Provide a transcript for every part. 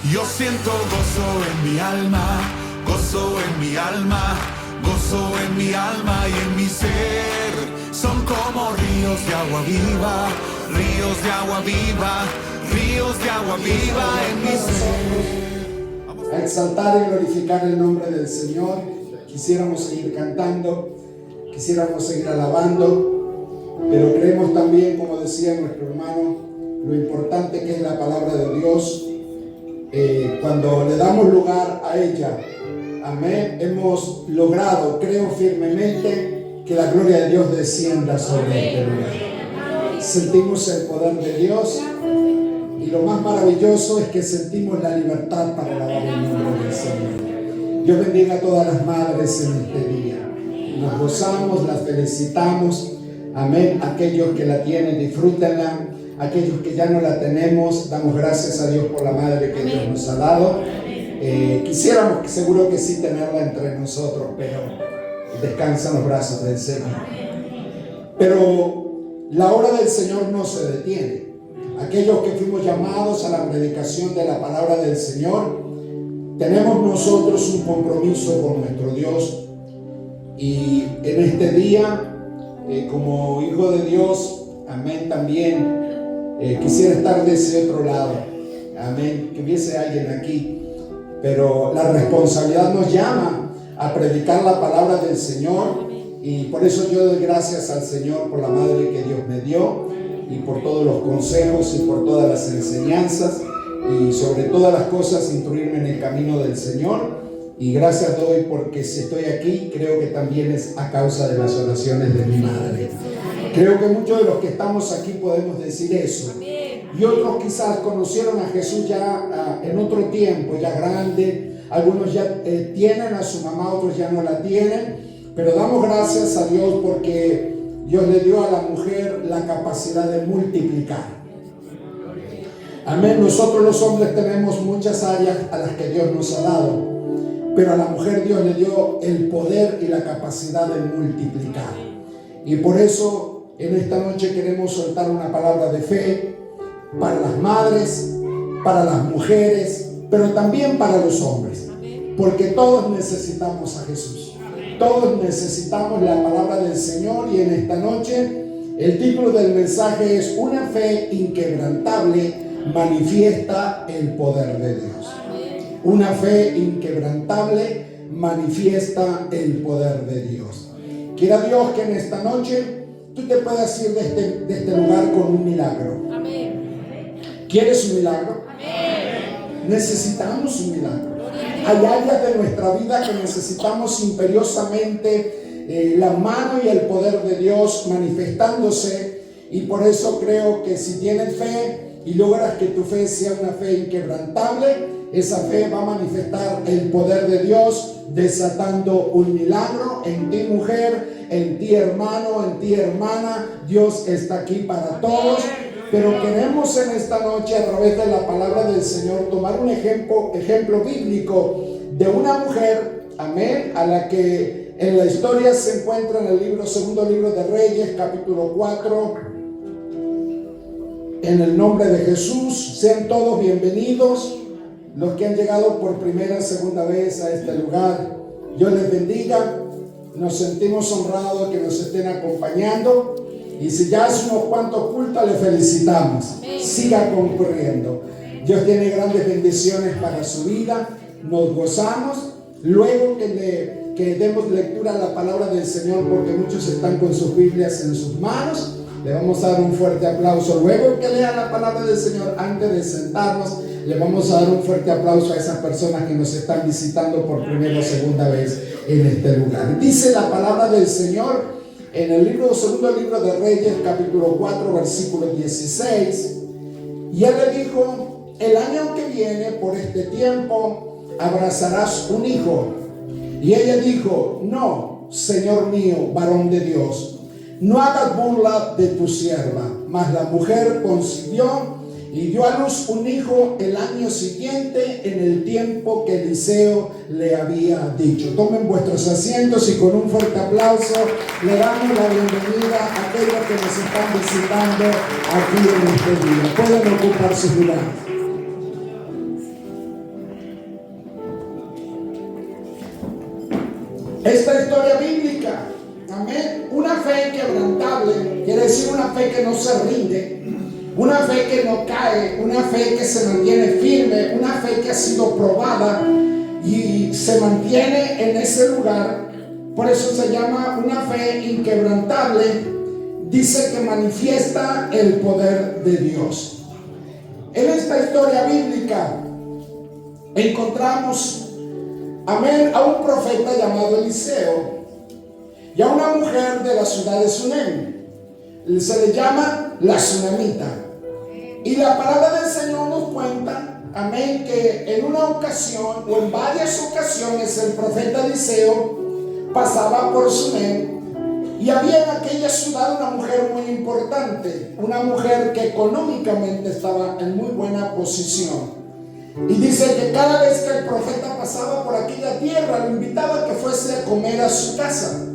Yo siento gozo en mi alma, gozo en mi alma, gozo en mi alma y en mi ser. Son como ríos de agua viva, ríos de agua viva, ríos de agua viva en mi ser. A exaltar y glorificar el nombre del Señor. Quisiéramos seguir cantando, quisiéramos seguir alabando, pero creemos también, como decía nuestro hermano, lo importante que es la palabra de Dios. Cuando le damos lugar a ella, amén, hemos logrado, creo firmemente, que la gloria de Dios descienda sobre este lugar. Sentimos el poder de Dios y lo más maravilloso es que sentimos la libertad para alabar el nombre del Señor. Dios bendiga a todas las madres en este día. Nos gozamos, las felicitamos, amén. Aquellos que la tienen, disfrútenla. Aquellos que ya no la tenemos, damos gracias a Dios por la madre que Dios nos ha dado. Quisiéramos, seguro que sí, tenerla entre nosotros, pero descansa en los brazos del Señor. Pero la obra del Señor no se detiene. Aquellos que fuimos llamados a la predicación de la palabra del Señor, tenemos nosotros un compromiso con nuestro Dios. Y en este día, como hijo de Dios, amén, también quisiera estar de ese otro lado, amén, que hubiese alguien aquí, pero la responsabilidad nos llama a predicar la palabra del Señor, y por eso yo doy gracias al Señor por la madre que Dios me dio, y por todos los consejos y por todas las enseñanzas, y sobre todas las cosas instruirme en el camino del Señor. Y gracias doy porque si estoy aquí, creo que también es a causa de las oraciones de mi madre. Creo que muchos de los que estamos aquí podemos decir eso. Y otros quizás conocieron a Jesús ya en otro tiempo, ya grande. Algunos ya tienen a su mamá, otros ya no la tienen. Pero damos gracias a Dios porque Dios le dio a la mujer la capacidad de multiplicar. Amén. Nosotros los hombres tenemos muchas áreas a las que Dios nos ha dado. Pero a la mujer Dios le dio el poder y la capacidad de multiplicar. Y por eso en esta noche queremos soltar una palabra de fe para las madres, para las mujeres, pero también para los hombres. Porque todos necesitamos a Jesús. Todos necesitamos la palabra del Señor. Y en esta noche el título del mensaje es: una fe inquebrantable manifiesta el poder de Dios. Una fe inquebrantable manifiesta el poder de Dios. Quiera Dios que en esta noche tú te puedas ir de este lugar con un milagro. Amén. ¿Quieres un milagro? Amén. Necesitamos un milagro. Hay áreas de nuestra vida que necesitamos imperiosamente la mano y el poder de Dios manifestándose. Y por eso creo que si tienes fe y logras que tu fe sea una fe inquebrantable, esa fe va a manifestar el poder de Dios, desatando un milagro en ti, mujer, en ti, hermano, en ti, hermana. Dios está aquí para todos, pero queremos en esta noche, a través de la palabra del Señor, tomar un ejemplo bíblico de una mujer, amén, a la que en la historia se encuentra en el segundo libro de Reyes, capítulo 4. En el nombre de Jesús, sean todos bienvenidos. Los que han llegado por primera, segunda vez a este lugar, Dios les bendiga. Nos sentimos honrados que nos estén acompañando. Y si ya hace unos cuantos cultos, les felicitamos. Siga concurriendo. Dios tiene grandes bendiciones para su vida. Nos gozamos. Luego que demos lectura a la palabra del Señor, porque muchos están con sus Biblias en sus manos, le vamos a dar un fuerte aplauso. Luego que lean la palabra del Señor, antes de sentarnos, le vamos a dar un fuerte aplauso a esas personas que nos están visitando por primera o segunda vez en este lugar. Dice la palabra del Señor en el segundo libro de Reyes, capítulo 4, versículo 16. Y él le dijo: el año que viene, por este tiempo, abrazarás un hijo. Y ella dijo: no, Señor mío, varón de Dios, no hagas burla de tu sierva. Mas la mujer concibió y dio a luz un hijo el año siguiente, en el tiempo que Eliseo le había dicho. Tomen vuestros asientos y con un fuerte aplauso le damos la bienvenida a aquellos que nos están visitando aquí en este día. Pueden ocupar sus lugares. esta historia bíblica. Amén. Una fe quebrantable quiere decir una fe que no se rinde, una fe que no cae, una fe que se mantiene firme, una fe que ha sido probada y se mantiene en ese lugar. Por eso se llama una fe inquebrantable. Dice que manifiesta el poder de Dios. En esta historia bíblica encontramos, amén, a un profeta llamado Eliseo y a una mujer de la ciudad de Sunem. Se le llama la Sunamita. Y la palabra del Señor nos cuenta, amén, que en una ocasión o en varias ocasiones el profeta Eliseo pasaba por Sunem. Y había en aquella ciudad una mujer muy importante, una mujer que económicamente estaba en muy buena posición. Y dice que cada vez que el profeta pasaba por aquella tierra, lo invitaba a que fuese a comer a su casa.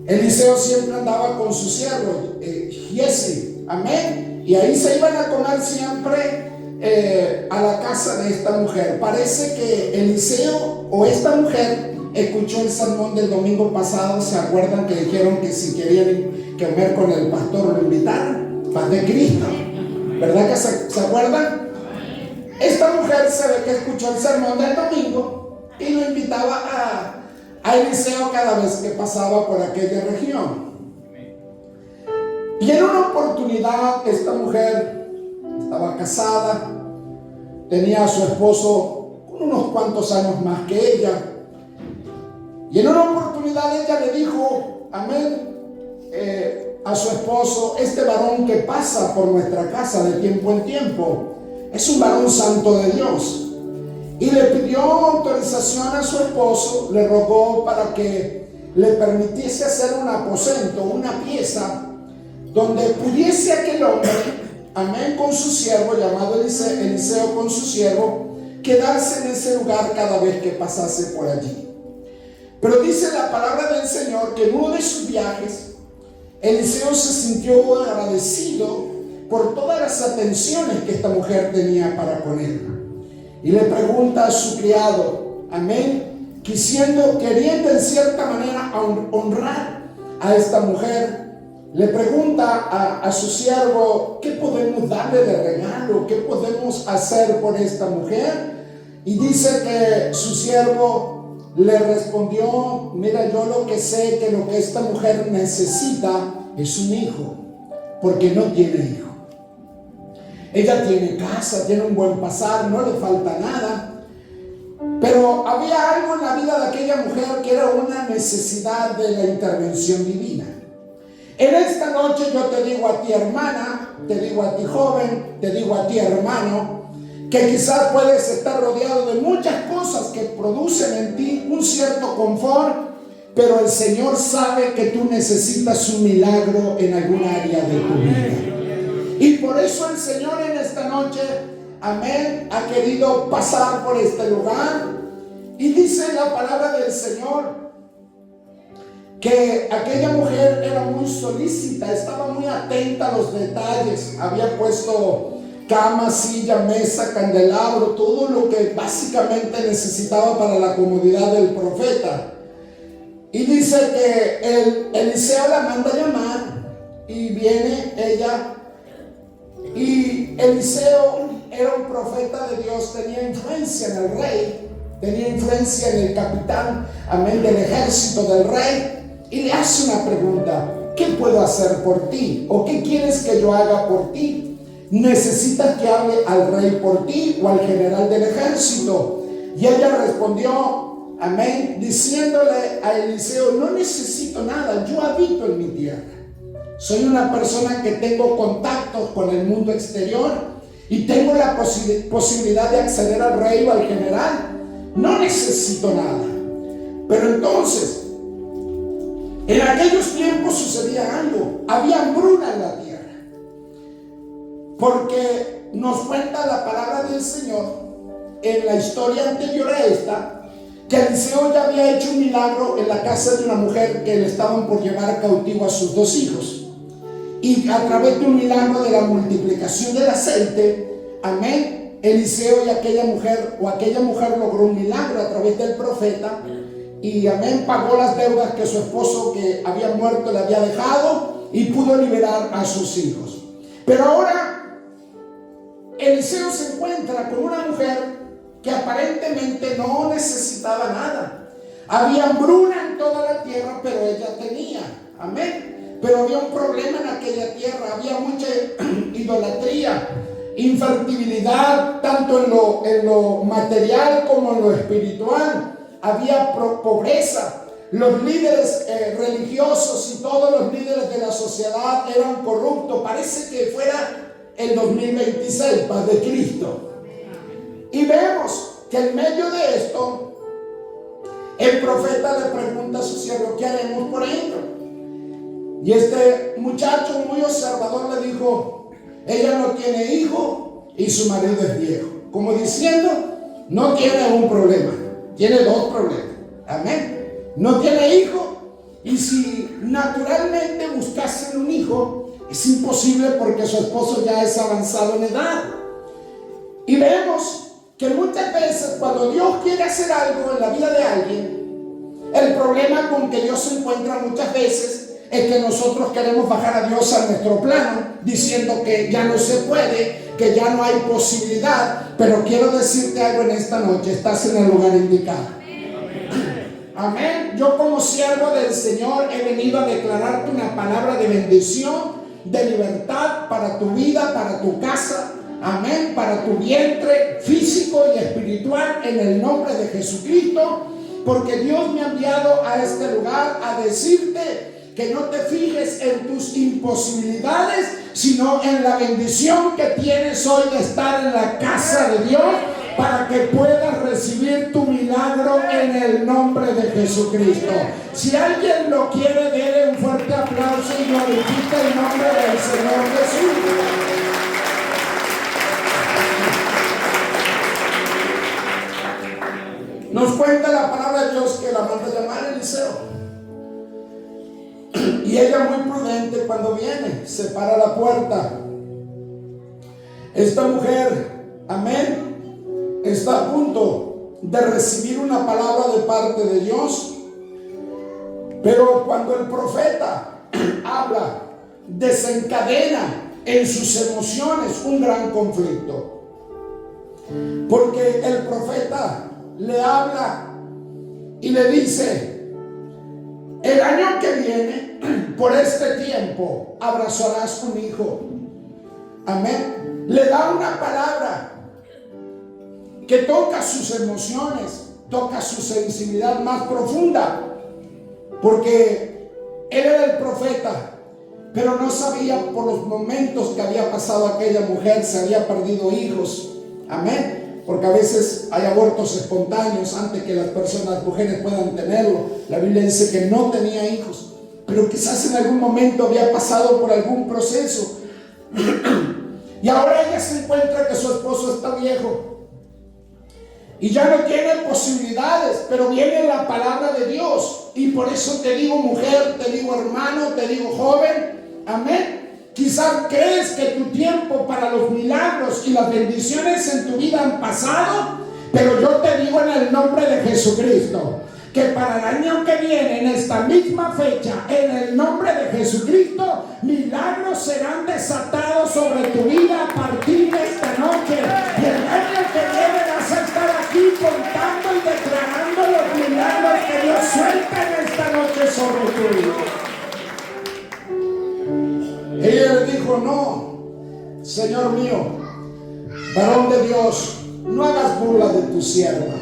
Eliseo siempre andaba con su siervo, Giesi, amén. Y ahí se iban a comer siempre a la casa de esta mujer. Parece que Eliseo o esta mujer escuchó el sermón del domingo pasado. ¿Se acuerdan que dijeron que si querían comer con el pastor lo invitaran? Paz de Cristo, ¿verdad que se acuerdan? Esta mujer se ve que escuchó el sermón del domingo y lo invitaba a Eliseo cada vez que pasaba por aquella región. Y en una oportunidad esta mujer estaba casada, tenía a su esposo con unos cuantos años más que ella. Y en una oportunidad ella le dijo, amén, a su esposo: este varón que pasa por nuestra casa de tiempo en tiempo es un varón santo de Dios. Y le pidió autorización a su esposo, le rogó para que le permitiese hacer un aposento, una pieza, donde pudiese aquel hombre, amén, con su siervo, llamado Eliseo con su siervo, quedarse en ese lugar cada vez que pasase por allí. Pero dice la palabra del Señor que en uno de sus viajes, Eliseo se sintió agradecido por todas las atenciones que esta mujer tenía para con él. Y le pregunta a su criado, amén, queriendo en cierta manera honrar a esta mujer, le pregunta a su siervo: ¿qué podemos darle de regalo? ¿Qué podemos hacer por esta mujer? Y dice que su siervo le respondió: mira, yo lo que sé que lo que esta mujer necesita es un hijo, porque no tiene hijo. Ella tiene casa, tiene un buen pasar, no le falta nada. Pero había algo en la vida de aquella mujer que era una necesidad de la intervención divina. En esta noche yo te digo a ti, hermana, te digo a ti, joven, te digo a ti, hermano, que quizás puedes estar rodeado de muchas cosas que producen en ti un cierto confort, pero el Señor sabe que tú necesitas un milagro en algún área de tu vida. Y por eso el Señor en esta noche, amén, ha querido pasar por este lugar. Y dice la palabra del Señor que aquella mujer era muy solícita, estaba muy atenta a los detalles. Había puesto cama, silla, mesa, candelabro, todo lo que básicamente necesitaba para la comodidad del profeta. Y dice que Eliseo la manda a llamar y viene ella. Y Eliseo era un profeta de Dios, tenía influencia en el rey, tenía influencia en el capitán, amén, del ejército del rey. Y le hace una pregunta: ¿qué puedo hacer por ti? ¿O qué quieres que yo haga por ti? ¿Necesitas que hable al rey por ti o al general del ejército? Y ella respondió, amén, diciéndole a Eliseo: no necesito nada, yo habito en mi tierra. Soy una persona que tengo contactos con el mundo exterior y tengo la posibilidad de acceder al rey o al general. No necesito nada. Pero entonces, en aquellos tiempos sucedía algo. Había hambruna en la tierra. Porque nos cuenta la palabra del Señor en la historia anterior a esta, que Eliseo ya había hecho un milagro en la casa de una mujer que le estaban por llevar cautivo a sus 2 hijos. Y a través de un milagro de la multiplicación del aceite, amén, Eliseo y aquella mujer logró un milagro a través del profeta, y amén, pagó las deudas que su esposo que había muerto le había dejado y pudo liberar a sus hijos. Pero ahora Eliseo se encuentra con una mujer que aparentemente no necesitaba nada. Había hambruna en toda la tierra, pero ella tenía, amén. Pero había un problema en aquella tierra, había mucha idolatría, infertilidad, tanto en lo material como en lo espiritual. Había pobreza. Los líderes religiosos y todos los líderes de la sociedad eran corruptos. Parece que fuera el 2026, paz de Cristo. Y vemos que en medio de esto, el profeta le pregunta a su siervo: ¿qué haremos por ello? Y este muchacho muy observador le dijo: ella no tiene hijo y su marido es viejo. Como diciendo, no tiene un problema, tiene dos problemas. Amén. No tiene hijo, y si naturalmente buscasen un hijo, es imposible porque su esposo ya es avanzado en edad. Y vemos que muchas veces cuando Dios quiere hacer algo en la vida de alguien, el problema con que Dios se encuentra muchas veces es que nosotros queremos bajar a Dios a nuestro plano, diciendo que ya no se puede, que ya no hay posibilidad. Pero quiero decirte algo en esta noche: estás en el lugar indicado. Amén. Yo como siervo del Señor he venido a declararte una palabra de bendición, de libertad para tu vida, para tu casa. Amén. Para tu vientre físico y espiritual, en el nombre de Jesucristo. Porque Dios me ha enviado a este lugar a decirte que no te fijes en tus imposibilidades, sino en la bendición que tienes hoy de estar en la casa de Dios, para que puedas recibir tu milagro en el nombre de Jesucristo. Si alguien lo quiere, déle un fuerte aplauso y glorifique el nombre del Señor Jesús. Nos cuenta la palabra de Dios que la manda llamar Eliseo. Y ella, muy prudente, cuando viene, se para a la puerta. Esta mujer, amén, está a punto de recibir una palabra de parte de Dios. Pero cuando el profeta habla, desencadena en sus emociones un gran conflicto. Porque el profeta le habla y le dice: el año que viene, por este tiempo, abrazarás un hijo. Amén. Le da una palabra que toca sus emociones, toca su sensibilidad más profunda, porque él era el profeta, pero no sabía por los momentos que había pasado aquella mujer, se había perdido hijos. Amén. Porque a veces hay abortos espontáneos antes que las mujeres puedan tenerlo. La Biblia dice que no tenía hijos, pero quizás en algún momento había pasado por algún proceso. Y ahora ella se encuentra que su esposo está viejo y ya no tiene posibilidades, pero viene la palabra de Dios. Y por eso te digo, mujer, te digo, hermano, te digo, joven, amén. Quizás crees que tu tiempo para los milagros y las bendiciones en tu vida han pasado, pero yo te digo en el nombre de Jesucristo que para el año que viene, en esta misma fecha, en el nombre de Jesucristo, milagros serán desatados sobre tu vida a partir de esta noche. Y el año que viene vas a estar aquí contando y declarando los milagros que Dios suelta en esta noche sobre tu vida. Ella le dijo: no, Señor mío, varón de Dios, no hagas burla de tu sierva.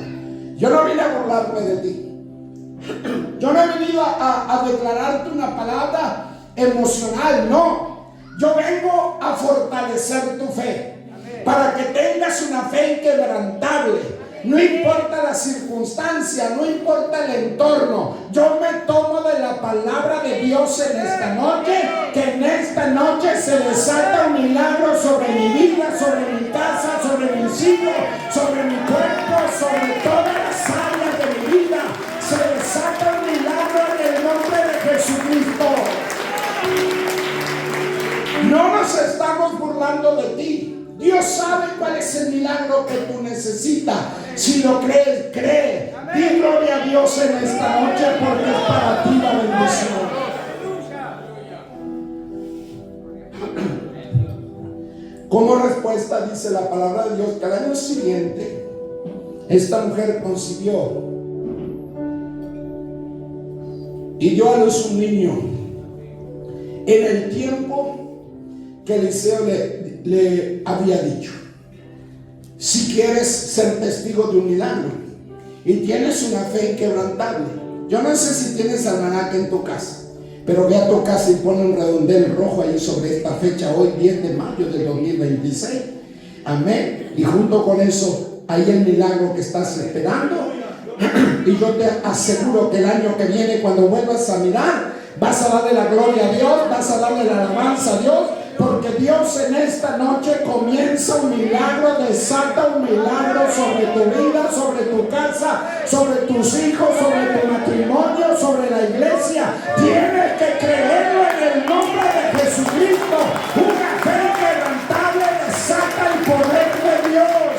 Yo no vine a burlarme de ti. Yo no he venido a declararte una palabra emocional, no. Yo vengo a fortalecer tu fe, para que tengas una fe inquebrantable. No importa la circunstancia, no importa el entorno. Yo me tomo de la palabra de Dios en esta noche, que en esta noche se desata un milagro sobre mi vida, sobre mi casa, sobre mis hijos, sobre mi cuerpo, sobre todas las áreas de mi vida. Se desata un milagro en el nombre de Jesucristo. No nos estamos burlando de ti. Dios sabe cuál es el milagro que tú necesitas. Si lo crees, cree. Di gloria a Dios en esta noche porque es para ti la bendición. Como respuesta dice la palabra de Dios que al año siguiente esta mujer concibió y dio a luz un niño en el tiempo que Eliseo le había dicho: si quieres ser testigo de un milagro y tienes una fe inquebrantable. Yo no sé si tienes almanaque en tu casa, pero ve a tu casa y pone un redondel rojo ahí sobre esta fecha, hoy 10 de mayo del 2026. Amén. Y junto con eso, hay el milagro que estás esperando. Y yo te aseguro que el año que viene, cuando vuelvas a mirar, vas a darle la gloria a Dios, vas a darle la alabanza a Dios, porque Dios en esta noche comienza un milagro, desata un milagro sobre tu vida, sobre tu casa, sobre tus hijos, sobre tu matrimonio, sobre la iglesia. Tienes que creerlo en el nombre de Jesucristo. Una fe inquebrantable desata el poder de Dios.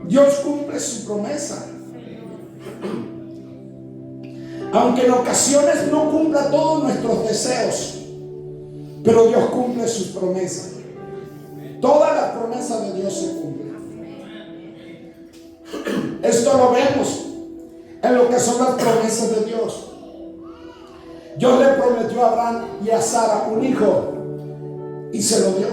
Dios cumple su promesa. Aunque en ocasiones no cumpla todos nuestros deseos, pero Dios cumple sus promesas. Todas las promesas de Dios se cumplen. Esto lo vemos en lo que son las promesas de Dios. Dios le prometió a Abraham y a Sara un hijo y se lo dio.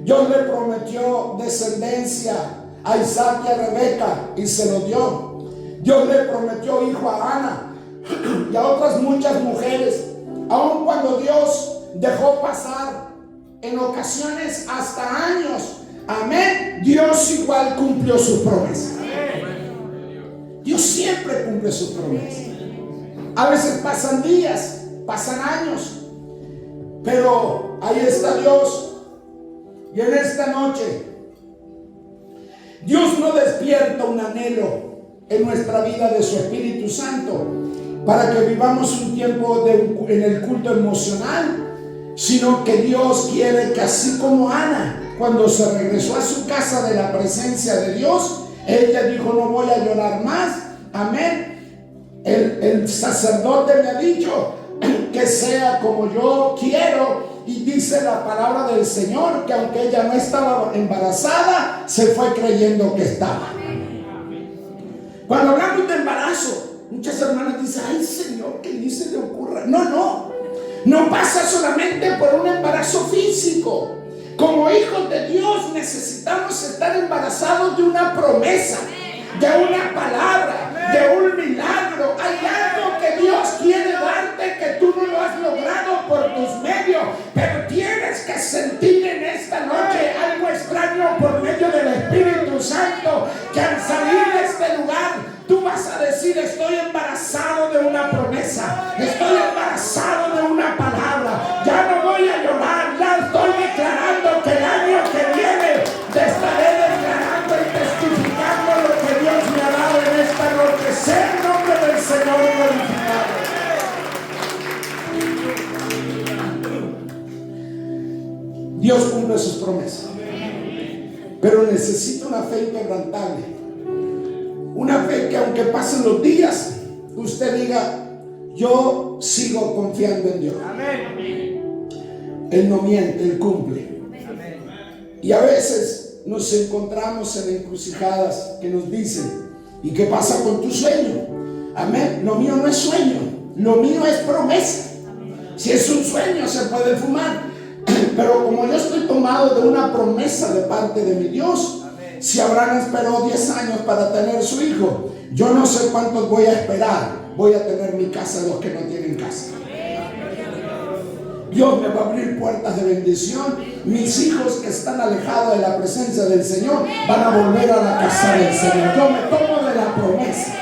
Dios le prometió descendencia a Isaac y a Rebeca y se lo dio. Dios le prometió hijo a Ana y a otras muchas mujeres, aun cuando Dios dejó pasar en ocasiones hasta años. Amén. Dios igual cumplió sus promesas. Dios siempre cumple sus promesas. A veces pasan días, pasan años, pero ahí está Dios. Y en esta noche Dios no despierta un anhelo en nuestra vida de su Espíritu Santo para que vivamos un tiempo en el culto emocional, sino que Dios quiere que, así como Ana, cuando se regresó a su casa de la presencia de Dios, ella dijo: no voy a llorar más. Amén. El sacerdote me ha dicho que sea como yo quiero. Y dice la palabra del Señor que aunque ella no estaba embarazada, se fue creyendo que estaba. Cuando hablamos de embarazo, muchas hermanas dicen: ay Señor, que ni se le ocurra. No pasa solamente por un embarazo físico. Como hijos de Dios necesitamos estar embarazados de una promesa, de una palabra, de un milagro. Hay algo que Dios quiere darte que tú no lo has logrado por tus medios, pero tienes que sentir en esta noche algo extraño por medio del Espíritu Santo, que al salir de este lugar tú vas a decir: estoy embarazado de una promesa, estoy embarazado de una palabra. Ya no voy a llorar, ya estoy declarando que el año que viene te estaré declarando y testificando lo que Dios me ha dado en esta noche. Sea el nombre del Señor glorificado. Dios cumple sus promesas, pero necesita una fe inquebrantable. Una fe que aunque pasen los días, usted diga: yo sigo confiando en Dios. Él no miente, Él cumple. Y a veces nos encontramos en encrucijadas que nos dicen: ¿y qué pasa con tu sueño? Amén. Lo mío no es sueño, lo mío es promesa. Si es un sueño se puede fumar, pero como yo estoy tomado de una promesa de parte de mi Dios. Si Abraham esperó 10 años para tener su hijo, yo no sé cuántos voy a esperar. Voy a tener mi casa de los que no tienen casa. Dios me va a abrir puertas de bendición. Mis hijos que están alejados de la presencia del Señor van a volver a la casa del Señor. Yo me tomo de la promesa.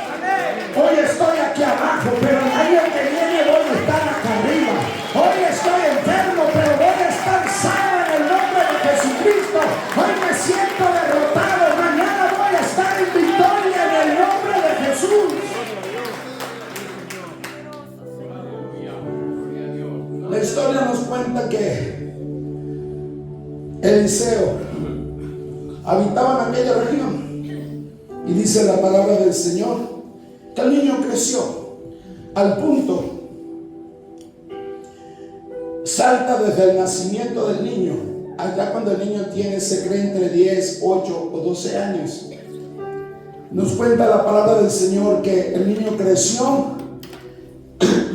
Hoy estoy aquí abajo, pero el año que viene voy a estar acá arriba. Hoy estoy enfermo, pero voy a estar sano en el nombre de Jesucristo. Hoy me siento derrotado, mañana voy a estar en victoria en el nombre de Jesús. La historia nos cuenta que Eliseo habitaban aquella región. Y dice la palabra del Señor que el niño creció al punto, salta desde el nacimiento del niño, allá cuando el niño tiene, se cree entre 10, 8 o 12 años. Nos cuenta la palabra del Señor que el niño creció.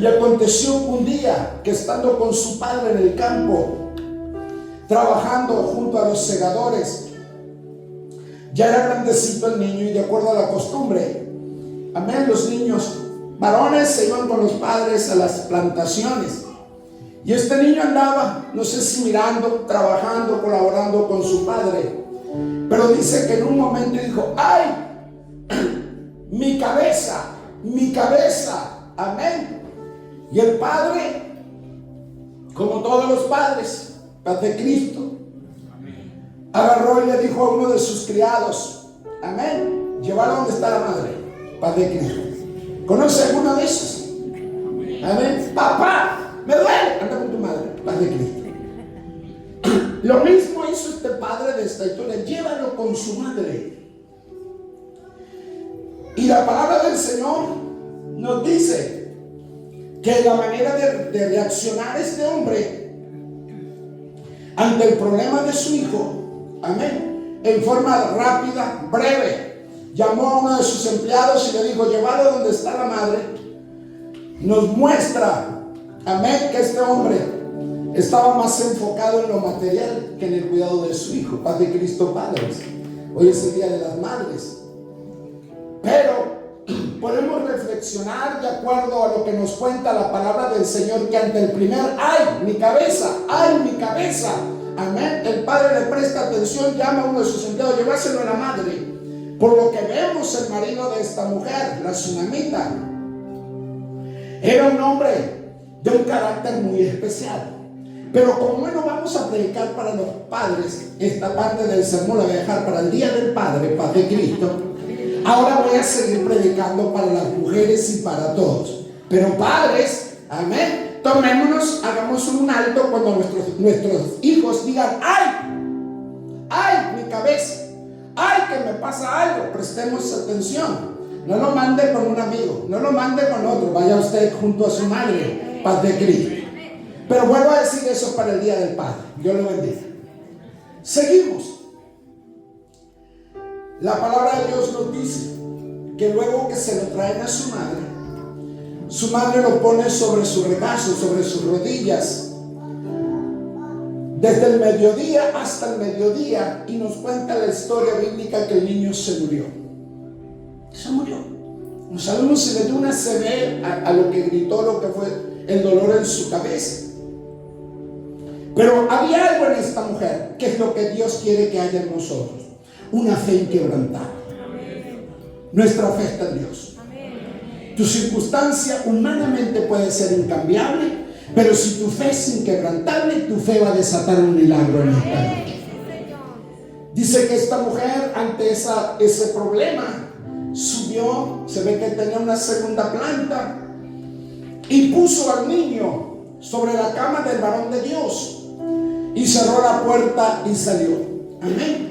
Y aconteció un día que estando con su padre en el campo, trabajando junto a los segadores, ya era grandecito el niño y de acuerdo a la costumbre, amén, los niños varones se iban con los padres a las plantaciones. Y este niño andaba, no sé si mirando, trabajando, colaborando con su padre. Pero dice que en un momento dijo: ¡ay! Mi cabeza, amén. Y el padre, como todos los padres, paz de Cristo, agarró y le dijo a uno de sus criados: amén, llévalo donde está la madre, paz de Cristo. ¿Conoce alguno de esos? Amén. Papá, me duele, anda con tu madre, paz de Cristo. Lo mismo hizo este padre de esta historia: llévalo con su madre. Y la palabra del Señor nos dice que la manera de reaccionar este hombre ante el problema de su hijo, amén, en forma rápida, breve, llamó a uno de sus empleados y le dijo: llévalo donde está la madre. Nos muestra, amén, que este hombre estaba más enfocado en lo material que en el cuidado de su hijo. Paz de Cristo, padres. Hoy es el día de las madres. Pero podemos reflexionar de acuerdo a lo que nos cuenta la palabra del Señor, que ante el primer ¡ay, mi cabeza! Amén, el padre le presta atención, llama a uno de sus empleados: llevárselo a la madre. Por lo que vemos, el marido de esta mujer, la tsunamita, era un hombre de un carácter muy especial. Pero como no vamos a predicar para los padres, esta parte del sermón la voy a dejar para el Día del Padre, paz de Cristo. Ahora voy a seguir predicando para las mujeres y para todos. Pero padres, amén, tomémonos, hagamos un alto cuando nuestros hijos digan: ¡ay, mi cabeza! ¡Ay, que me pasa algo! Prestemos atención. No lo mande con un amigo, no lo mande con otro, vaya usted junto a su madre, paz de Cristo. Pero vuelvo a decir eso para el Día del Padre. Dios lo bendiga. Seguimos. La palabra de Dios nos dice que luego que se lo traen a su madre lo pone sobre su regazo, sobre sus rodillas, desde el mediodía hasta el mediodía, y nos cuenta la historia bíblica que el niño se murió. Se murió. No sabemos si le dio una CB a lo que gritó, lo que fue el dolor en su cabeza. Pero había algo en esta mujer, que es lo que Dios quiere que haya en nosotros: una fe inquebrantable. Nuestra fe está en Dios. Tu circunstancia humanamente puede ser incambiable, pero si tu fe es inquebrantable, tu fe va a desatar un milagro en esta noche. Dice que esta mujer, ante ese problema, subió, se ve que tenía una segunda planta, y puso al niño sobre la cama del varón de Dios, y cerró la puerta y salió. Amén.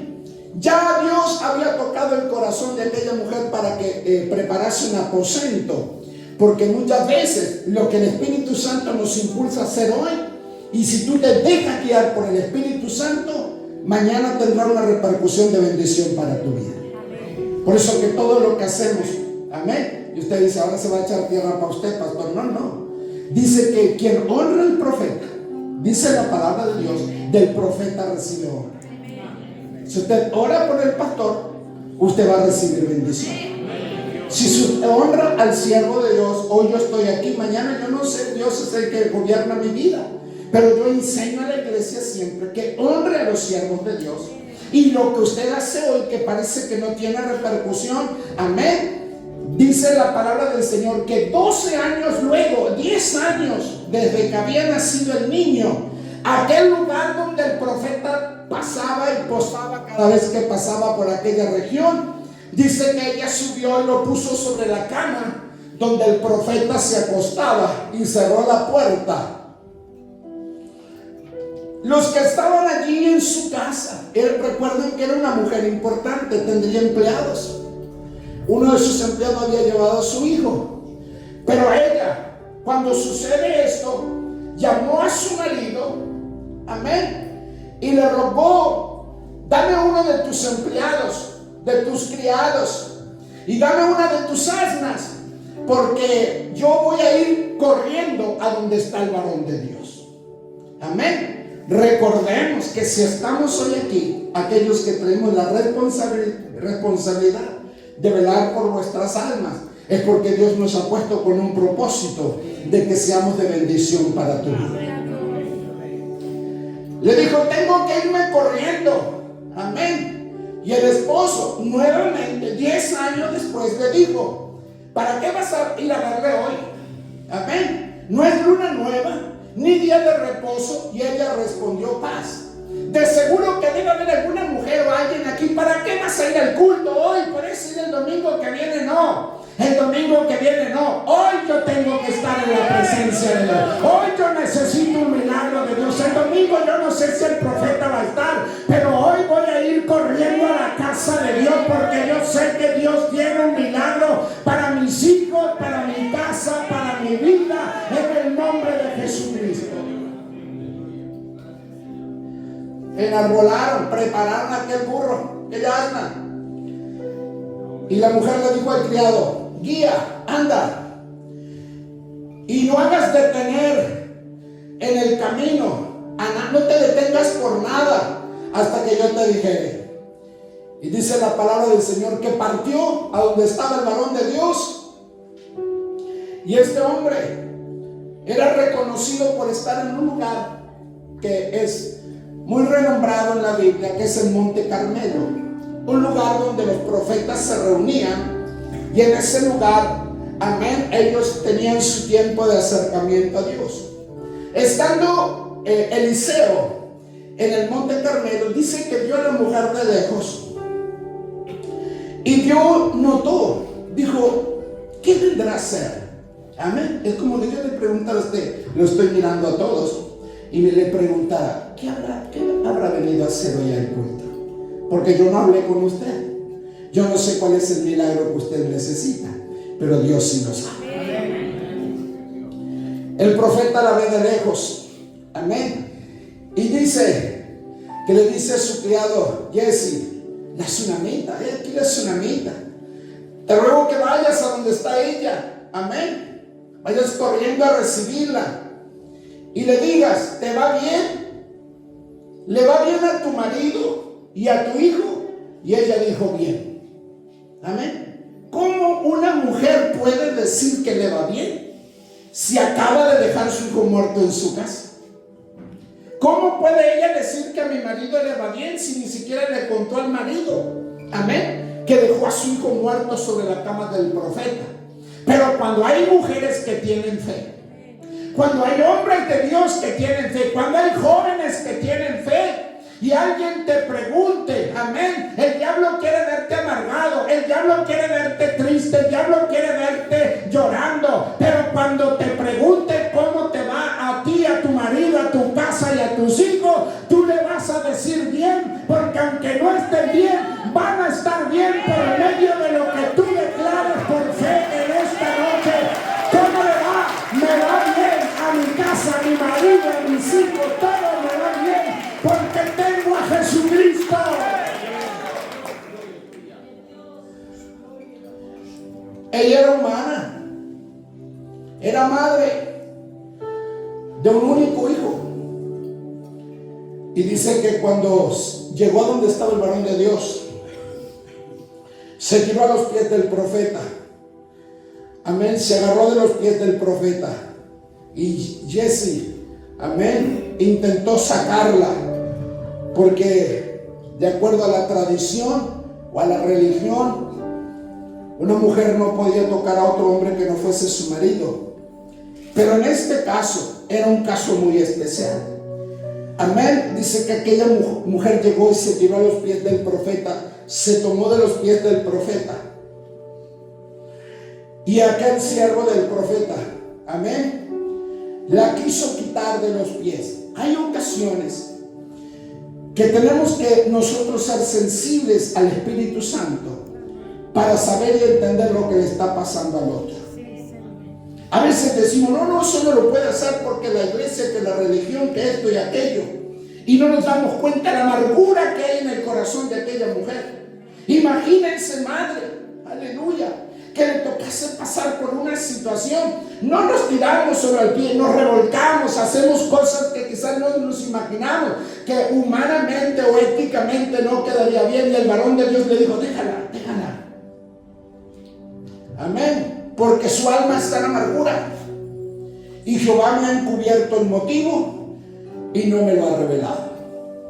Ya Dios había tocado el corazón de aquella mujer para que preparase un aposento, porque muchas veces lo que el Espíritu Santo nos impulsa a hacer hoy, y si tú te dejas guiar por el Espíritu Santo, mañana tendrá una repercusión de bendición para tu vida. Por eso que todo lo que hacemos, amén, y usted dice: ahora se va a echar tierra para usted, pastor. No. Dice que quien honra al profeta, dice la palabra de Dios, del profeta recibe honra. Si usted ora por el pastor, usted va a recibir bendición. Si usted honra al siervo de Dios, hoy yo estoy aquí, mañana yo no sé, Dios es el que gobierna mi vida, pero yo enseño a la iglesia siempre que honre a los siervos de Dios. Y lo que usted hace hoy, que parece que no tiene repercusión, amén, dice la palabra del Señor que 12 años luego, 10 años desde que había nacido el niño, aquel lugar donde el profeta pasaba y posaba cada vez que pasaba por aquella región, dice que ella subió y lo puso sobre la cama donde el profeta se acostaba y cerró la puerta. Los que estaban allí en su casa, recuerden que era una mujer importante, tendría empleados. Uno de sus empleados había llevado a su hijo. Pero ella, cuando sucede esto, llamó a su marido, amén, y le rogó: dame uno de tus empleados, de tus criados, y dame una de tus asnas, porque yo voy a ir corriendo a donde está el varón de Dios. Amén. Recordemos que si estamos hoy aquí, aquellos que tenemos la responsabilidad de velar por nuestras almas, es porque Dios nos ha puesto con un propósito de que seamos de bendición para tu vida. Le dijo: tengo que irme corriendo. Amén. Y el esposo nuevamente 10 años después le dijo: ¿para qué vas a ir a verle hoy? Amén. No es luna nueva ni día de reposo. Y ella respondió: paz. De seguro que debe haber alguna mujer o alguien aquí. ¿Para qué vas a ir al culto hoy? ¿Puedes ir el domingo que viene? No. El domingo que viene no. Hoy yo tengo que estar en la presencia de Dios. Hoy yo necesito un milagro de Dios. El domingo yo no sé si el profeta va a estar, pero hoy voy a ir corriendo a la casa de Dios, porque yo sé que Dios tiene un milagro para mis hijos, para mi casa, para mi vida, en el nombre de Jesucristo. Enarbolaron, prepararon aquel burro, aquella asna. Y la mujer le dijo al criado: guía, anda, y no hagas detener en el camino, no te detengas por nada hasta que yo te dijere. Y dice la palabra del Señor que partió a donde estaba el varón de Dios. Y este hombre era reconocido por estar en un lugar que es muy renombrado en la Biblia, que es el Monte Carmelo, un lugar donde los profetas se reunían. Y en ese lugar, amén, ellos tenían su tiempo de acercamiento a Dios. Estando Eliseo en el Monte Carmelo, dice que vio a la mujer de lejos. Y Dios notó, dijo: ¿qué vendrá a ser? Amén. Es como que yo le preguntara a usted, lo estoy mirando a todos, y me le preguntara: ¿qué habrá venido a hacer hoy al culto? Porque yo no hablé con usted. Yo no sé cuál es el milagro que usted necesita, pero Dios sí lo sabe. El profeta la ve de lejos. Amén. Y dice que le dice a su criado Jesse, la tsunamita, aquí la tsunamita, te ruego que vayas a donde está ella. Amén. Vayas corriendo a recibirla y le digas: ¿te va bien? ¿Le va bien a tu marido y a tu hijo? Y ella dijo: bien. Amén. ¿Cómo una mujer puede decir que le va bien si acaba de dejar a su hijo muerto en su casa? ¿Cómo puede ella decir que a mi marido le va bien si ni siquiera le contó al marido? Amén. Que dejó a su hijo muerto sobre la cama del profeta. Pero cuando hay mujeres que tienen fe, cuando hay hombres de Dios que tienen fe, cuando hay jóvenes que tienen fe, y alguien te pregunte, amén, el diablo quiere verte amargado, el diablo quiere verte triste, el diablo quiere verte llorando, pero cuando te pregunte cómo te va a ti, a tu marido, a tu casa y a tus hijos, tú le vas a decir bien, porque aunque no estén bien, van a estar bien por medio de lo que tú declares por fe en esta noche. ¿Cómo le va? Me va bien a mi casa, a mi marido, a mis hijos, todo me va bien, porque tengo a Jesucristo. Ella era humana, era madre de un único hijo. Y dice que cuando llegó a donde estaba el varón de Dios, se tiró a los pies del profeta. Amén, se agarró de los pies del profeta. Y Jesse, amén, intentó sacarla, porque de acuerdo a la tradición o a la religión, una mujer no podía tocar a otro hombre que no fuese su marido. Pero en este caso era un caso muy especial. Amén. Dice que aquella mujer llegó y se tiró a los pies del profeta, se tomó de los pies del profeta. Y aquel siervo del profeta, amén, la quiso quitar de los pies. Hay ocasiones que tenemos que nosotros ser sensibles al Espíritu Santo para saber y entender lo que le está pasando al otro. A veces decimos, no, eso no lo puede hacer porque la iglesia, que la religión, que esto y aquello. Y no nos damos cuenta de la amargura que hay en el corazón de aquella mujer. Imagínense, madre, aleluya, que le tocase pasar por una situación. No nos tiramos sobre el pie, nos revolcamos, hacemos cosas que quizás no nos imaginamos, que humanamente o éticamente no quedaría bien. Y el varón de Dios le dijo, déjala. Amén. Porque su alma está en amargura. Y Jehová me ha encubierto el motivo y no me lo ha revelado.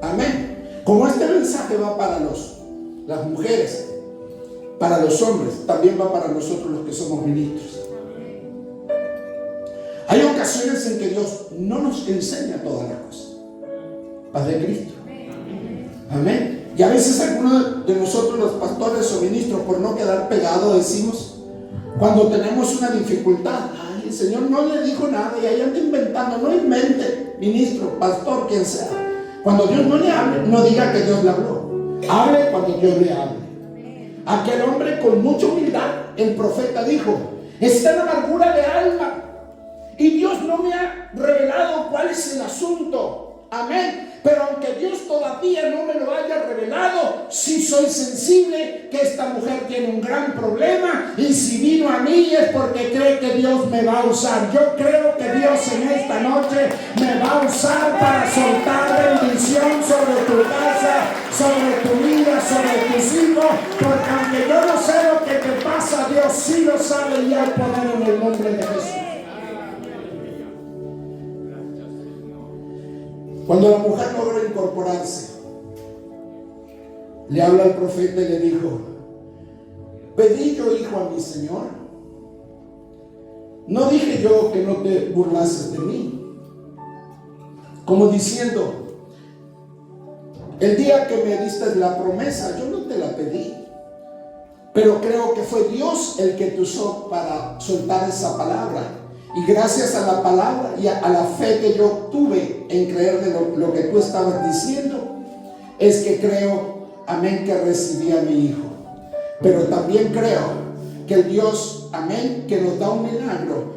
Amén. Como este mensaje va para las mujeres, para los hombres, también va para nosotros los que somos ministros. Hay ocasiones en que Dios no nos enseña todas las cosas. Paz de Cristo. Amén. Y a veces algunos de nosotros, los pastores o ministros, por no quedar pegados, decimos, cuando tenemos una dificultad, ay, el Señor no le dijo nada y ahí anda inventando. No invente, ministro, pastor, quien sea. Cuando Dios no le hable, no diga que Dios le habló. Hable cuando Dios le hable. Aquel hombre con mucha humildad, el profeta dijo, está en amargura de alma y Dios no me ha revelado cuál es el asunto. Amén. Pero aunque Dios todavía no me lo haya revelado, sí soy sensible que esta mujer tiene un gran problema, y si vino a mí es porque cree que Dios me va a usar. Yo creo que Dios en esta noche me va a usar para soltar bendición sobre tu casa, sobre tu vida, sobre tus hijos, porque aunque yo no sé lo que te pasa, Dios sí lo sabe y hay poder en el nombre de Jesús. Cuando la mujer logró incorporarse, le habla al profeta y le dijo, pedí yo hijo a mi Señor. No dije yo que no te burlases de mí. Como diciendo, el día que me diste la promesa, yo no te la pedí. Pero creo que fue Dios el que te usó para soltar esa palabra. Y gracias a la palabra y a la fe que yo tuve en creer de lo que tú estabas diciendo, es que creo, amén, que recibí a mi hijo. Pero también creo que el Dios, amén, que nos da un milagro,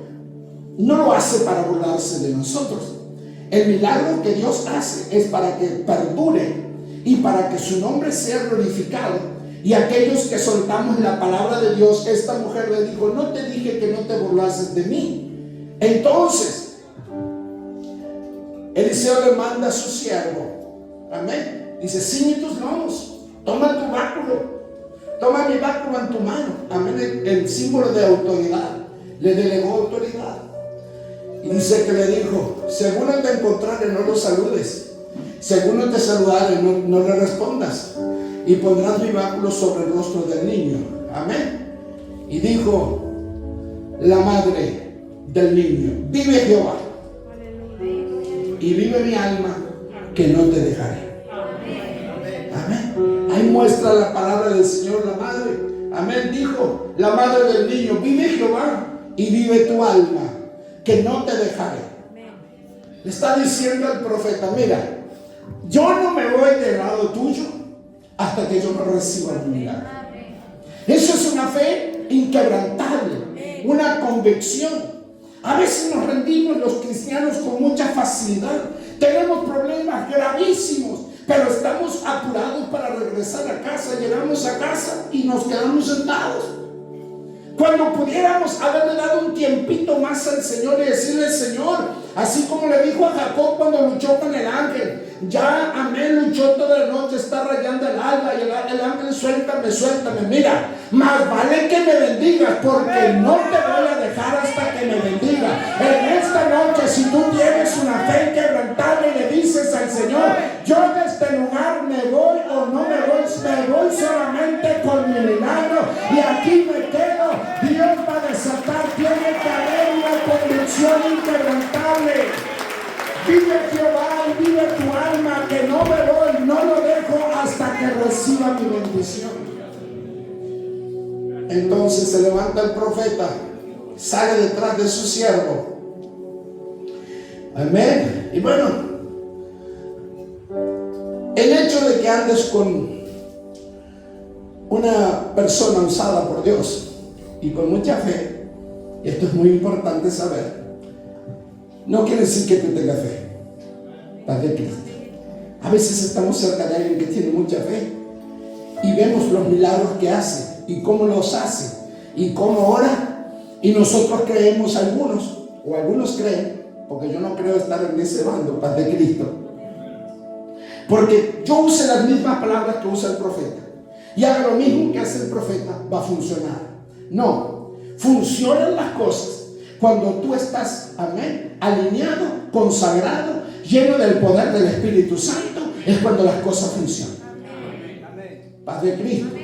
no lo hace para burlarse de nosotros. El milagro que Dios hace es para que perdure y para que su nombre sea glorificado. Y aquellos que soltamos la palabra de Dios, esta mujer le dijo, no te dije que no te burlases de mí. Entonces Eliseo le manda a su siervo, amén, dice, ciñe tus lomos, toma tu báculo, toma mi báculo en tu mano, amén, el símbolo de autoridad. Le delegó autoridad y dice que le dijo, según él te encontrare, no lo saludes, según él te saludare, no le respondas, y pondrás mi báculo sobre el rostro del niño, amén. Y dijo la madre del niño, vive Jehová y vive mi alma, que no te dejaré. Amén. Ahí muestra la palabra del Señor, la madre. Amén. Dijo la madre del niño, vive Jehová y vive tu alma, que no te dejaré. Le está diciendo al profeta, mira, yo no me voy del lado tuyo hasta que yo no reciba un milagro. Eso es una fe inquebrantable, una convicción. A veces nos rendimos los cristianos con mucha facilidad. Tenemos problemas gravísimos, pero estamos apurados para regresar a casa. Llegamos a casa y nos quedamos sentados, cuando pudiéramos haberle dado un tiempito más al Señor y decirle, Señor, así como le dijo a Jacob cuando luchó con el ángel, ya, amén, luchó toda la noche, está rayando el alba, y el ángel, suéltame, mira, más vale que me bendigas, porque no te voy a dejar hasta que me bendiga. En esta noche, si tú tienes una fe inquebrantable y le dices al Señor, yo de este lugar me voy o no me voy solamente con mi milagro y aquí me quedo, Dios va a desatar. Tiene que haber una convicción inquebrantable. Vive Jehová y vive tu alma, que no me voy, no lo dejo hasta que reciba mi bendición. Entonces se levanta el profeta, sale detrás de su siervo. Amén. Y bueno, El hecho de que andes con una persona usada por Dios y con mucha fe, y esto es muy importante saber, no quiere decir que tú tengas fe. Paz de Cristo. A veces estamos cerca de alguien que tiene mucha fe y vemos los milagros que hace y cómo los hace y cómo ora, y nosotros creemos algunos, o algunos creen, porque yo no creo estar en ese bando, paz de Cristo, porque yo use las mismas palabras que usa el profeta y haga lo mismo que hace el profeta, va a funcionar. No, funcionan las cosas cuando tú estás, amén, alineado, consagrado, lleno del poder del Espíritu Santo. Es cuando las cosas funcionan. Paz de Cristo.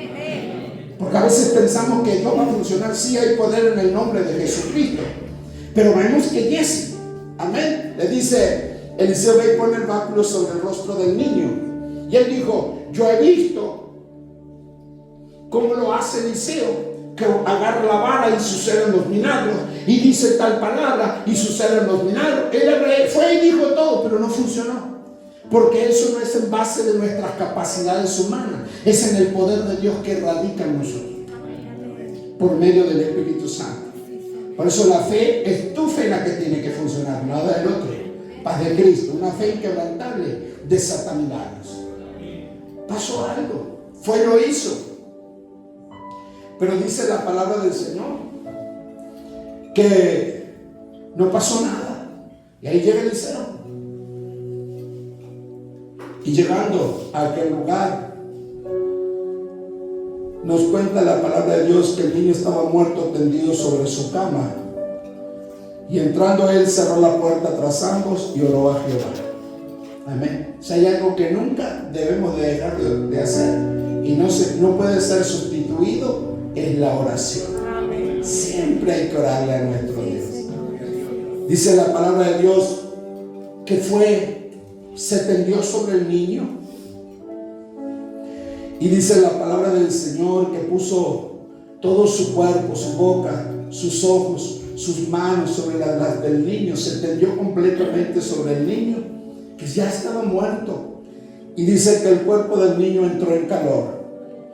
Porque a veces pensamos que no va a funcionar. Sí, hay poder en el nombre de Jesucristo, pero vemos que Jesse, amén, le dice: Eliseo, ve y pone el báculo sobre el rostro del niño. Y él dijo: yo he visto cómo lo hace Eliseo, que agarra la vara y suceden los milagros, y dice tal palabra y suceden los milagros. Él fue y dijo todo, pero no funcionó, porque eso no es en base de nuestras capacidades humanas, es en el poder de Dios que radica en nosotros por medio del Espíritu Santo. Por eso la fe es tu fe la que tiene que funcionar, nada del otro. Paz de Cristo, una fe inquebrantable, desata milagros. Pasó algo, fue y lo hizo. Pero dice la palabra del Señor que no pasó nada. Y ahí llega Eliseo. Y llegando a aquel lugar, nos cuenta la palabra de Dios que el niño estaba muerto tendido sobre su cama. Y entrando él, cerró la puerta tras ambos y oró a Jehová. Amén. Si hay algo que nunca debemos de dejar de hacer y no puede ser sustituido, es la oración. Siempre hay que orarle a nuestro Dios. Dice la palabra de Dios que se tendió sobre el niño, y dice la palabra del Señor que puso todo su cuerpo, su boca, sus ojos, sus manos sobre las del niño. Se tendió completamente sobre el niño, que ya estaba muerto, y dice que el cuerpo del niño entró en calor,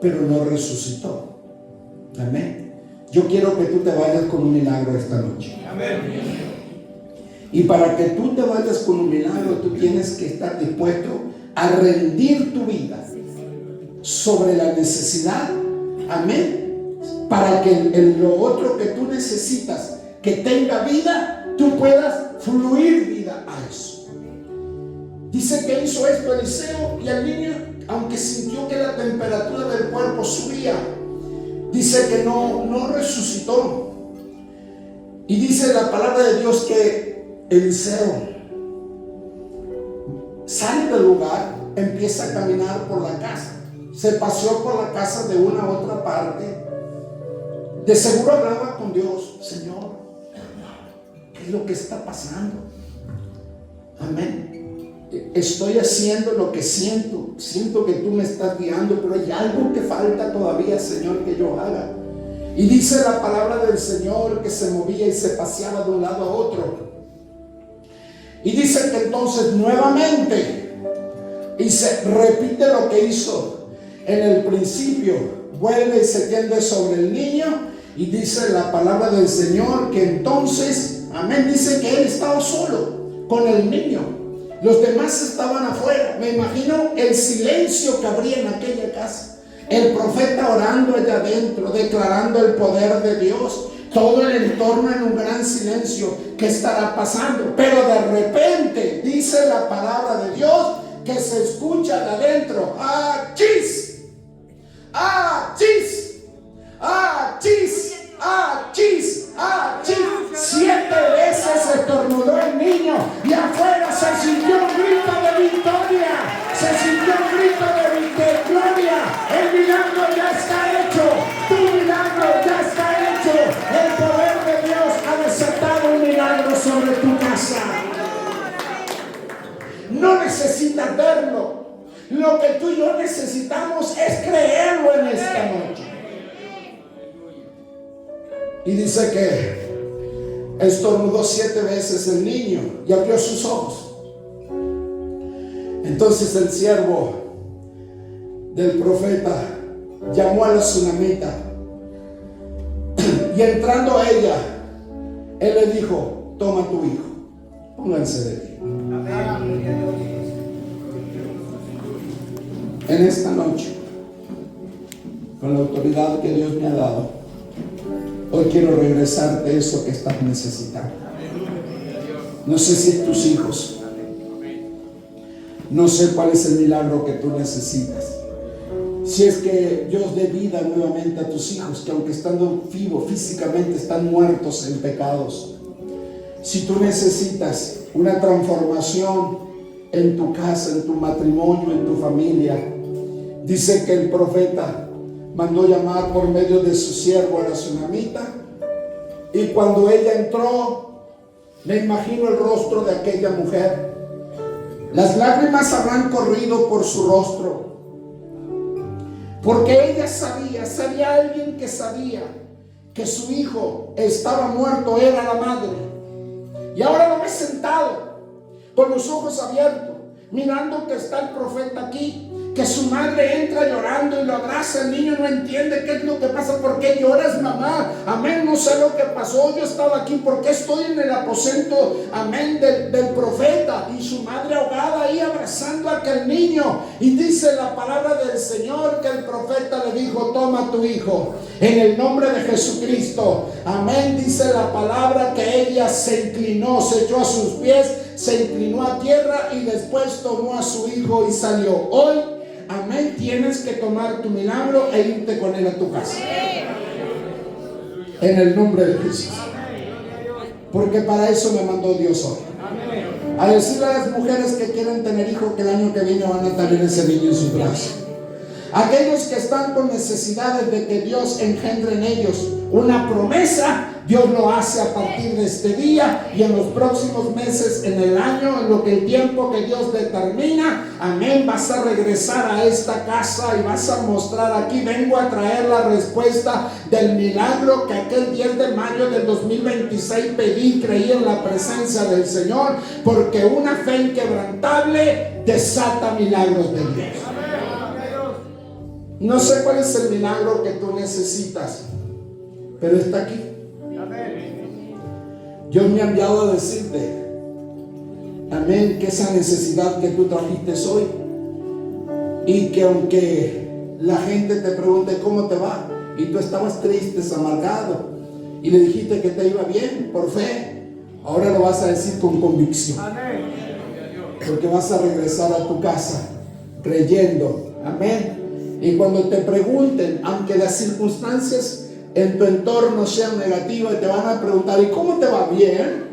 pero no resucitó. Amén. Yo quiero que tú te vayas con un milagro esta noche. Amén. Y para que tú te vayas con un milagro, tú tienes que estar dispuesto a rendir tu vida sobre la necesidad. Amén. Para que lo otro que tú necesitas que tenga vida, tú puedas fluir vida a eso. Dice que hizo esto Eliseo, y el niño, aunque sintió que la temperatura del cuerpo subía, dice que no resucitó. Y dice la palabra de Dios que Eliseo sale del lugar, empieza a caminar por la casa. Se paseó por la casa de una a otra parte. De seguro hablaba con Dios: Señor, ¿qué es lo que está pasando? Amén. Estoy haciendo lo que siento que tú me estás guiando, pero hay algo que falta todavía, Señor, que yo haga. Y dice la palabra del Señor que se movía y se paseaba de un lado a otro. Y dice que entonces nuevamente, y se repite lo que hizo en el principio, vuelve y se tiende sobre el niño. Y dice la palabra del Señor que entonces, amén, dice que él estaba solo con el niño. Los demás estaban afuera. Me imagino el silencio que habría en aquella casa. El profeta orando allá adentro, declarando el poder de Dios. Todo el entorno en un gran silencio. ¿Qué estará pasando? Pero de repente dice la palabra de Dios que se escucha de adentro: ¡achis! ¡achis! ¡achis! ¡achis! ¡achis! 7 veces estornudó el niño, y afuera se sintió un grito de victoria. Se sintió un grito de gloria. El milagro ya está hecho. Tu milagro ya está hecho. El poder de Dios ha desatado un milagro sobre tu casa. No necesitas verlo. Lo que tú y yo necesitamos es creerlo en esta noche. Y dice que estornudó 7 veces el niño y abrió sus ojos. Entonces el siervo del profeta llamó a la tsunamita y entrando a ella, él le dijo: toma tu hijo. Pónganse de pie. En esta noche, con la autoridad que Dios me ha dado, hoy quiero regresarte eso que estás necesitando. No sé si es tus hijos, no sé cuál es el milagro que tú necesitas. Si es que Dios dé vida nuevamente a tus hijos, que aunque estando vivos físicamente están muertos en pecados. Si tú necesitas una transformación en tu casa, en tu matrimonio, en tu familia, dice que el profeta mandó llamar por medio de su siervo a la tsunamita, y cuando ella entró, me imagino el rostro de aquella mujer. Las lágrimas habrán corrido por su rostro, porque ella sabía alguien que sabía que su hijo estaba muerto, era la madre. Y ahora lo ve sentado, con los ojos abiertos, mirando que está el profeta aquí, que su madre entra llorando y lo abraza. El niño no entiende qué es lo que pasa. ¿Por qué lloras, mamá? Amén, no sé lo que pasó. Yo estaba aquí, ¿por qué estoy en el aposento, amén, del profeta? Y su madre ahogada ahí abrazando a aquel niño. Y dice la palabra del Señor que el profeta le dijo: toma tu hijo, en el nombre de Jesucristo. Amén, dice la palabra que ella se inclinó, se echó a sus pies, se inclinó a tierra y después tomó a su hijo y salió. Hoy, amén, tienes que tomar tu milagro e irte con él a tu casa. En el nombre de Jesús. Porque para eso me mandó Dios hoy. A decirle a las mujeres que quieren tener hijos que el año que viene van a tener ese niño en sus brazos. Aquellos que están con necesidades de que Dios engendre en ellos una promesa, Dios lo hace a partir de este día y en los próximos meses, en el año, en lo que el tiempo que Dios determina. Amén, vas a regresar a esta casa y vas a mostrar: aquí vengo a traer la respuesta del milagro que aquel 10 de mayo del 2026 pedí, creí en la presencia del Señor, porque una fe inquebrantable desata milagros de Dios. No sé cuál es el milagro que tú necesitas, pero está aquí. Dios me ha enviado a decirte, amén, que esa necesidad que tú trajiste hoy, y que aunque la gente te pregunte cómo te va, y tú estabas triste, amargado, y le dijiste que te iba bien por fe, ahora lo vas a decir con convicción, porque vas a regresar a tu casa creyendo. Amén. Y cuando te pregunten, aunque las circunstancias en tu entorno sean negativas, te van a preguntar: ¿y cómo te va? Bien.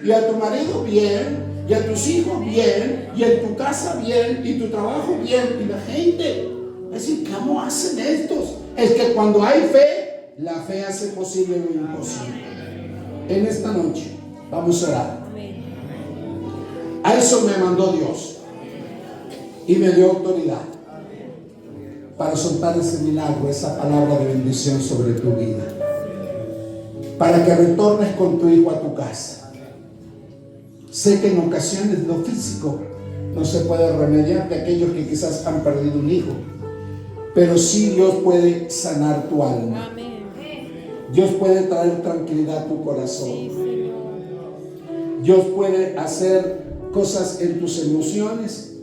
Y a tu marido bien, y a tus hijos bien, y en tu casa bien, y tu trabajo bien. Y la gente va a decir: ¿cómo hacen estos? Es que cuando hay fe, la fe hace posible lo imposible. En esta noche vamos a orar. A eso me mandó Dios y me dio autoridad para soltar ese milagro, esa palabra de bendición sobre tu vida, para que retornes con tu hijo a tu casa. Sé que en ocasiones lo físico no se puede remediar de aquellos que quizás han perdido un hijo, pero sí Dios puede sanar tu alma. Dios puede traer tranquilidad a tu corazón. Dios puede hacer cosas en tus emociones,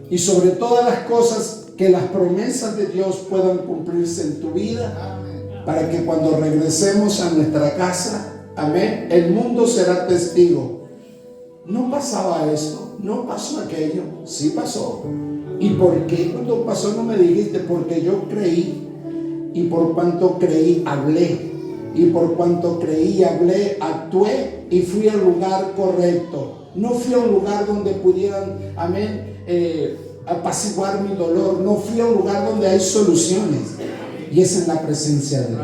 y sobre todas las cosas, que las promesas de Dios puedan cumplirse en tu vida, para que cuando regresemos a nuestra casa, amén, el mundo será testigo. No pasaba esto, no pasó aquello, sí pasó. ¿Y por qué cuando pasó no me dijiste? Porque yo creí, y por cuanto creí hablé, y por cuanto creí hablé, actué y fui al lugar correcto. No fui a un lugar donde pudieran, amén, apaciguar mi dolor. No fui a un lugar donde hay soluciones, y es en la presencia de Dios.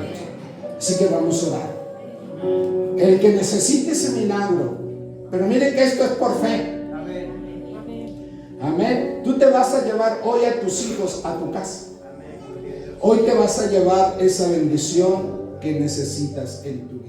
Así que vamos a orar. El que necesite ese milagro, pero mire que esto es por fe. Amén. Tú te vas a llevar hoy a tus hijos a tu casa. Hoy te vas a llevar esa bendición que necesitas en tu vida.